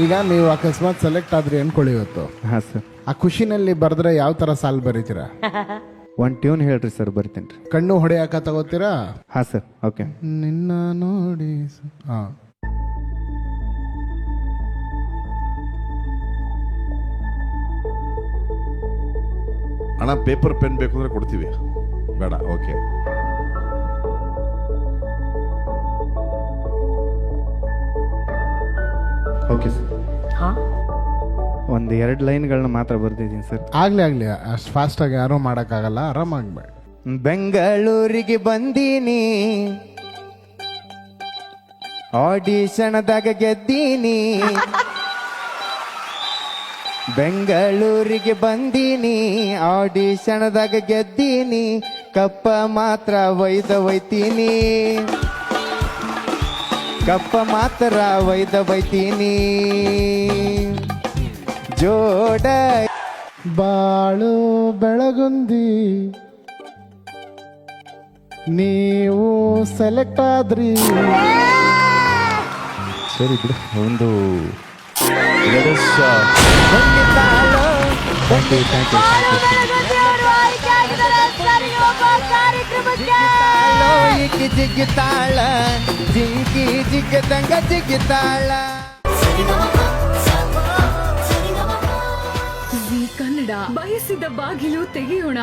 ಈಗ ನೀವು ಅಕಸ್ಮಾತ್ ಸೆಲೆಕ್ಟ್ ಆದ್ರಿ ಅನ್ಕೊಳ್ಳಿ ಇವತ್ತು, ಹಾಂ ಸರ್. ಆ ಖುಷಿನಲ್ಲಿ ಬರೆದ್ರೆ ಯಾವ ತರ ಸಾಲ್ ಬರೀತೀರಾ? ಒಂದು ಟ್ಯೂನ್ ಹೇಳ್ರಿ ಸರ್, ಬರ್ತೀನಿ ರೀ. ಕಣ್ಣು ಹೊಡೆಯಾಕ ತಗೋತೀರಾ? ಹಾಂ ಸರ್, ಓಕೆ. ನಿನ್ನ ನೋಡಿ ಹಾ ಅಣ್ಣ ಪೇಪರ್ ಪೆನ್ ಬೇಕು ಅಂದ್ರೆ ಕೊಡ್ತೀವಿ, ಬೇಡ? ಓಕೆ. Okay sir. ಒಂದು 2 ಲೈನ್ಗಳನ್ನ ಮಾತ್ರ ಬರ್ದಿದ್ದೀನಿ ಸರ್. ಆಗ್ಲಿ ಅಷ್ಟು ಫಾಸ್ಟ್ ಆಗಿ ಯಾರು ಮಾಡಕ್ಕಾಗಲ್ಲ, ಆರಾಮಾಗ್ಬೇಡ. ಬೆಂಗಳೂರಿಗೆ ಬಂದೀನಿ, ಆಡಿಷನ್ದಾಗ ಗೆದ್ದೀನಿ. ಬೆಂಗಳೂರಿಗೆ ಬಂದೀನಿ, ಆಡಿಷನ್ದಾಗ ಗೆದ್ದೀನಿ. ಕಪ್ಪ ಮಾತ್ರ ಒಯ್ತೀನಿ, ಕಪ್ಪ ಮಾತ್ರ ಒಯ್ತೀನಿ. ಜೋಡ ಬಾಳು ಬೆಳಗುಂದಿ, ನೀವು ಸೆಲೆಕ್ಟ್ ಆದ್ರಿ. ಸರಿ ಬಿಡು, ಒಂದು ಜಿಗ್ಗಿತಾಳ, ಜಿಗ್ಗದಂಗ ಜಿಗ್ಗಿತಾಳ. ಕನ್ನಡ ಬಯಸಿದ ಬಾಗಿಲು ತೆಗೆಯೋಣ.